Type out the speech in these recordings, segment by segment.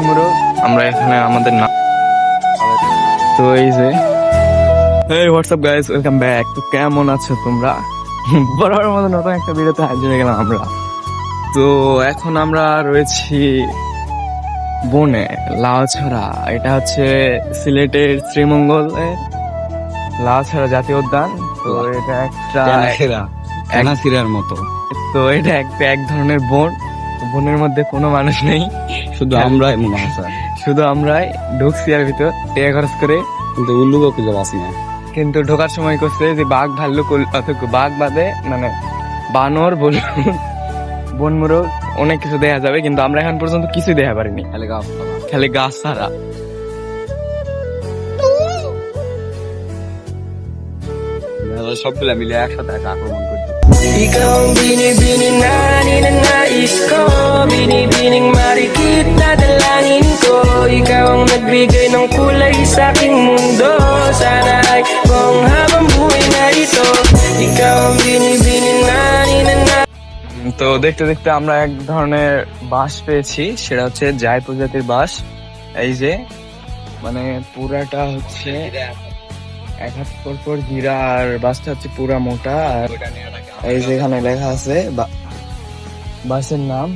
বনমুড়ো আমরা এখানে আমাদের নাম। তো এই যে এই হোয়াটসঅ্যাপ গাইস, ওয়েলকাম ব্যাক। তো কেমন আছো তোমরা? বরাবর মতো নতুন একটা ভিডিওতে হাজির হয়ে গেলাম আমরা। তো এখন আমরা রয়েছি বনে, লাউছড়া। এটা হচ্ছে সিলেটের শ্রীমঙ্গলের লাউছড়া জাতীয় উদ্যান। তো এটা একটা মতো। তো এটা একটা এক ধরনের বন। বনের মধ্যে কোনো মানুষ নেই, শুধু আমরাই মনে হয় শুধু আমরাই ঢুকছি আর ভিতর টাকা খরচ করে। কিন্তু উল্লুকও খুঁজে পাচ্ছি না। কিন্তু ঢোকার সময় করছে যে বাঘ ভাল্লুক বাঘ বাদে মানে বানর বনমুড়ো অনেক কিছু দেখা যাবে, কিন্তু আমরা এখন পর্যন্ত কিছু দেখা পারিনি, খালি গাছ ছাড়া। সবগুলা মিলে একসাথে আক্রমণ করছে। Ikaw ang binibining na ninanais ko, binibining marikit na dalangin ko. Ikaw ang nagbigay ng kulay sa aking mundo. Sana ay kung habang buhay na ito. Ikaw ang binibining na ninanais. তো দেখতে দেখতে আমরা এক ধরনের বাঁশ পেয়েছি, সেটা হচ্ছে জায় প্রজাতির বাঁশ। এই যে মানে পুরাটা হচ্ছে এক হাত পর ঘিরা, আর বাঁশটা হচ্ছে পুরা মোটা। আর এই যে এখানে লেখা আছে বাসের নাম।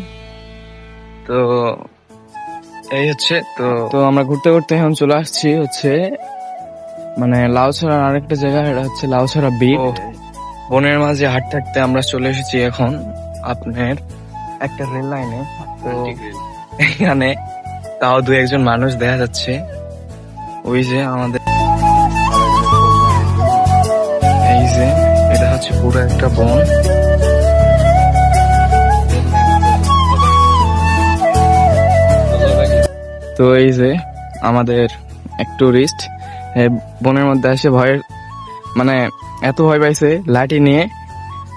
তো এই হচ্ছে তো আমরা ঘুরতে ঘুরতে এখন চলে আসছি হচ্ছে মানে লাউছড়ার আরেকটা জায়গা, এটা হচ্ছে লাউছড়া বিট। বনের মাঝে হাঁটতে হাঁটতে আমরা চলে এসেছি এখন আপনার একটা রেল লাইনে। তো এখানে তাও দু একজন মানুষ দেখা যাচ্ছে। ওই যে আমাদের এই যে এটা হচ্ছে পুরো একটা বন। তো এই যে আমাদের এক টুরিস্ট বনের মধ্যে এসে ভয়ের মানে এত ভয় পাইছে, লাঠি নিয়ে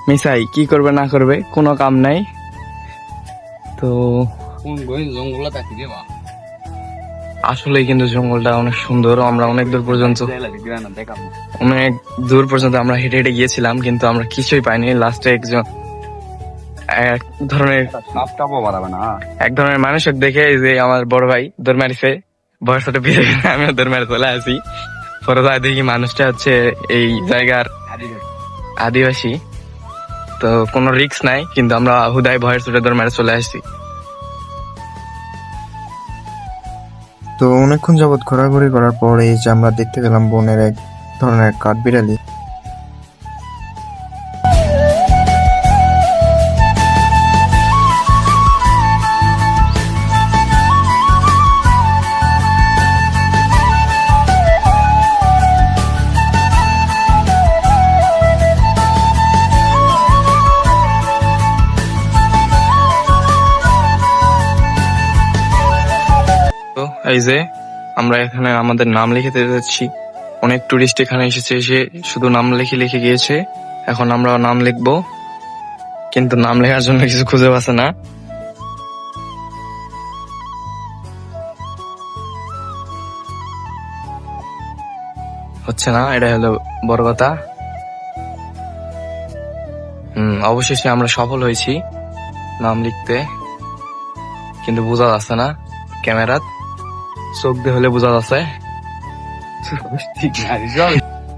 মিসাই কি করবে না করবে কোনো কাম নাই। তো আসলে কিন্তু জঙ্গলটা অনেক সুন্দর। আমরা অনেক দূর পর্যন্ত আমরা হেঁটে হেঁটে গিয়েছিলাম, কিন্তু আমরা কিছুই পাইনি। লাস্টে এক ধরনের মানুষক দেখে যে আমার বড় ভাই দৌড় মারিছে, বয়স ছোট আমিও দৌড় মারি চলে আসি। পরে দেখি মানুষটা হচ্ছে এই জায়গার আদিবাসী। তো কোনো রিস্ক নাই, কিন্তু আমরা হুদায় ভয়ের ছোটে দৌড় মারে চলে আসছি। তো অনেকক্ষণ যাবৎ ঘোরাঘুরি করার পরে এই যে আমরা দেখতে পেলাম বনের এক ধরনের কাঠবিড়ালি। এই যে আমরা এখানে আমাদের নাম লিখে যাচ্ছি। অনেক টুরিস্ট এখানে এসেছে, এসে শুধু নাম লিখে গিয়েছে। এখন আমরা নাম লিখবো, কিন্তু নাম লেখার জন্য কিছু খুঁজে পাচ্ছে না। হচ্ছে না, এটা হলো বড় কথা। অবশেষে আমরা সফল হয়েছি নাম লিখতে, কিন্তু বোঝা যাচ্ছে না ক্যামেরাত, চোখ দিয়ে হলে বোঝা যাচ্ছে।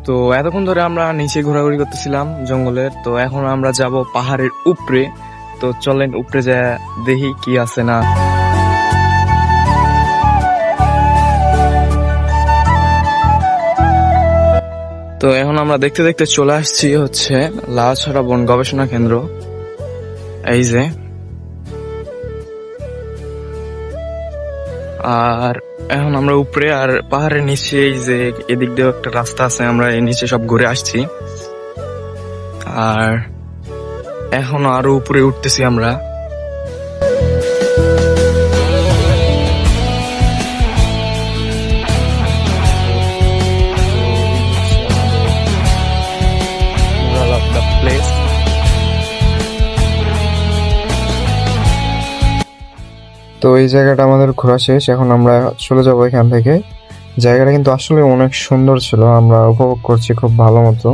তো এতক্ষণ ধরে আমরা নিচে ঘোরাঘুরি করতেছিলাম জঙ্গলের। তো এখন আমরা যাব পাহাড়ের উপরে। তো চলেন উপরে যা দেখি কি আছে না। তো এখন আমরা দেখতে দেখতে চলে আসছি হচ্ছে লাউছড়া বন গবেষণা কেন্দ্র। এই যে আর এখন আমরা উপরে, আর পাহাড়ের নিচে এই যে এদিক দিয়ে একটা রাস্তা আছে, আমরা এই নিচে সব ঘুরে আসছি। আর এখন আরো উপরে উঠতেছি আমরা। তো এই জায়গাটা আমাদের ঘোরা শেষ, এখন আমরা চলে যাবো এখান থেকে। জায়গাটা কিন্তু আসলে অনেক সুন্দর ছিল, আমরা উপভোগ করছি খুব ভালো মতো।